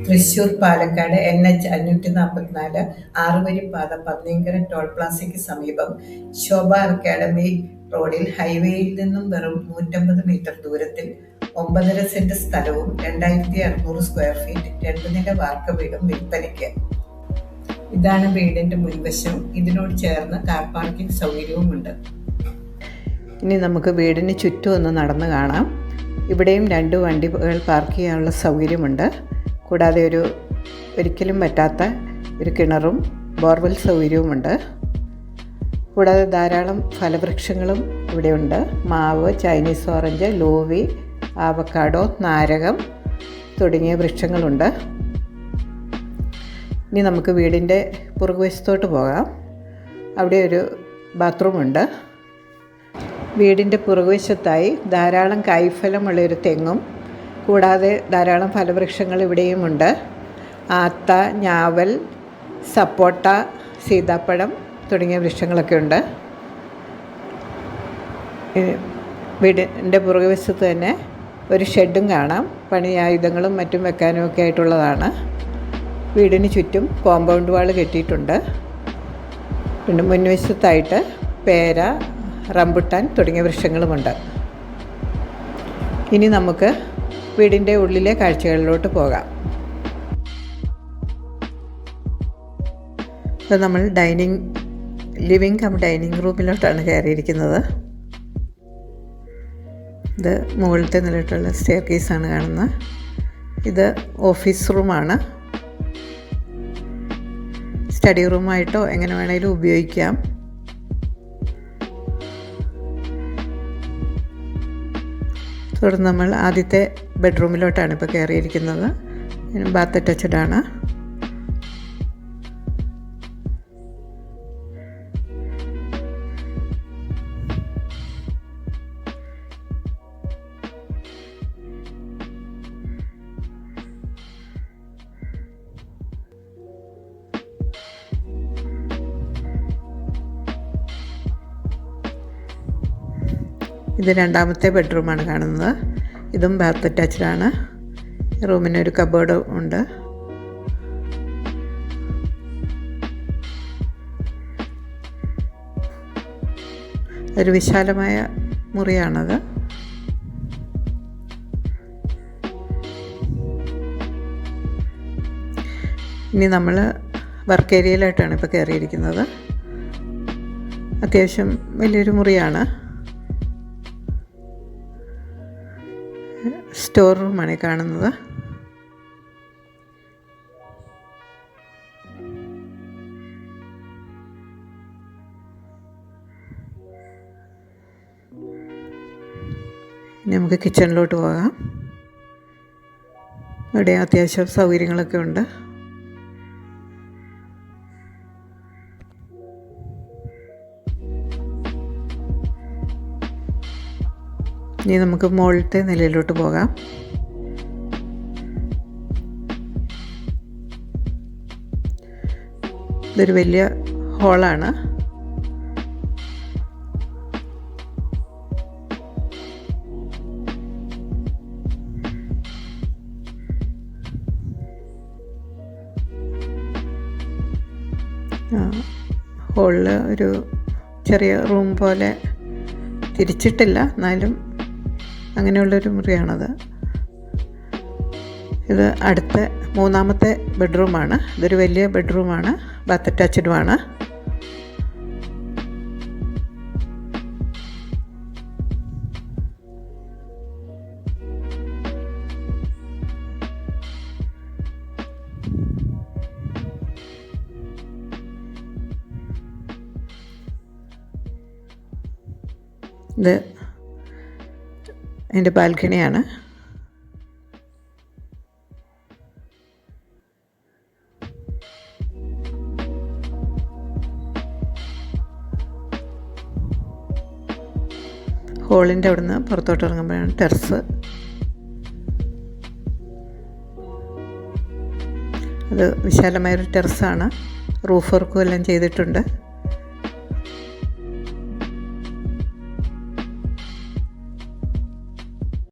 Thrissur Palakkad NH 544 ആറുവരിപ്പാത Panniyankara toll പ്ലാസയ്ക്ക് സമീപം ശോഭ academy റോഡിൽ ഹൈവേയിൽ നിന്നും വെറും 150 മീറ്റർ ദൂരത്തിൽ 9.5 സെന്റ് സ്ഥലവും 2600 സ്ക്വയർ ഫീറ്റ് 2 നില വാർക്ക വീടും വിൽപ്പനയ്ക്ക്. ഇതാണ് വീടിന്റെ മുൻവശം. ഇതിനോട് ചേർന്ന് കാർ പാർക്കിംഗ് സൗകര്യവുമുണ്ട്. ഇനി നമുക്ക് വീടിന് ചുറ്റും ഒന്ന് നടന്നു കാണാം. ഇവിടെയും 2 വണ്ടികൾ പാർക്ക് ചെയ്യാനുള്ള സൗകര്യമുണ്ട്. കൂടാതെ ഒരിക്കലും പറ്റാത്ത ഒരു കിണറും ബോർവെൽ സൗകര്യവുമുണ്ട്. കൂടാതെ ധാരാളം ഫലവൃക്ഷങ്ങളും ഇവിടെയുണ്ട്. മാവ്, ചൈനീസ് ഓറഞ്ച്, ലോവി, ആവക്കാഡോ, നാരകം തുടങ്ങിയ വൃക്ഷങ്ങളുണ്ട്. ഇനി നമുക്ക് വീടിൻ്റെ പുറകുവശത്തോട്ട് പോകാം. അവിടെ ഒരു ബാത്റൂമുണ്ട്. വീടിൻ്റെ പുറകുവശത്തായി ധാരാളം കായ്ഫലമുള്ളൊരു തെങ്ങും കൂടാതെ ധാരാളം ഫലവൃക്ഷങ്ങൾ ഇവിടെയുമുണ്ട്. ആത്ത, ഞാവൽ, സപ്പോട്ട, സീതാപ്പഴം തുടങ്ങിയ വൃക്ഷങ്ങളൊക്കെ ഉണ്ട്. വീടിൻ്റെ പുറകുവശത്ത് തന്നെ ഒരു ഷെഡും കാണാം. പണിയായുധങ്ങളും മറ്റും വെക്കാനും ഒക്കെ ആയിട്ടുള്ളതാണ്. വീടിന് ചുറ്റും കോമ്പൗണ്ട് വാൾ കെട്ടിയിട്ടുണ്ട്. പിന്നെ മുൻവശത്തായിട്ട് പേര, റംബുട്ടാൻ തുടങ്ങിയ വൃക്ഷങ്ങളുമുണ്ട്. ഇനി നമുക്ക് വീടിൻ്റെ ഉള്ളിലെ കാഴ്ചകളിലോട്ട് പോകാം. ഇപ്പോൾ നമ്മൾ ലിവിങ് കം ഡൈനിങ് റൂമിലോട്ടാണ് കയറിയിരിക്കുന്നത്. ഇത് മുകളിലത്തെ നിലയിട്ടുള്ള സ്റ്റെയർ കേസാണ് കാണുന്നത്. ഇത് ഓഫീസ് റൂമാണ്. സ്റ്റഡി റൂമായിട്ടോ എങ്ങനെ വേണമെങ്കിലും ഉപയോഗിക്കാം. തുടർന്ന് നമ്മൾ ആദ്യത്തെ ബെഡ്റൂമിലോട്ടാണ് ഇപ്പോൾ കയറിയിരിക്കുന്നത്. ബാത്ത് അറ്റാച്ച്ഡ് ആണ്. ഇത് രണ്ടാമത്തെ ബെഡ്റൂമാണ് കാണുന്നത്. ഇതും ബാത്ത് അറ്റാച്ച്ഡ് ആണ്. റൂമിനൊരു കബോർഡ് ഉണ്ട്. ഒരു വിശാലമായ മുറിയാണത്. ഇനി നമ്മൾ വർക്ക് ഏരിയയിലായിട്ടാണ് ഇപ്പോൾ കയറിയിരിക്കുന്നത്. അത്യാവശ്യം വലിയൊരു മുറിയാണ്. സ്റ്റോർ റൂമാണ് കാണുന്നത്. ഇനി നമുക്ക് കിച്ചണിലോട്ട് പോകാം. ഇവിടെ അത്യാവശ്യം സൗകര്യങ്ങളൊക്കെ ഉണ്ട്. ഇനി നമുക്ക് മുകളിലത്തെ നിലയിലോട്ട് പോകാം. ഇതൊരു വലിയ ഹാളാണ്. ഹാളിൽ ഒരു ചെറിയ റൂം പോലെ തിരിച്ചിട്ടില്ല, എന്നാലും അങ്ങനെയുള്ളൊരു മുറിയാണത്. ഇത് അടുത്ത മൂന്നാമത്തെ ബെഡ്റൂമാണ്. ഇതൊരു വലിയ ബെഡ്റൂമാണ്. ബാത്ത് അറ്റാച്ച്ഡുമാണ്. ഇത് എൻ്റെ ബാൽക്കണിയാണ്. ഹോളിൻ്റെ അവിടുന്ന് പുറത്തോട്ട് ഇറങ്ങുമ്പോഴാണ് ടെറസ്. അത് വിശാലമായൊരു ടെറസാണ്. റൂഫ് വർക്കും എല്ലാം ചെയ്തിട്ടുണ്ട്.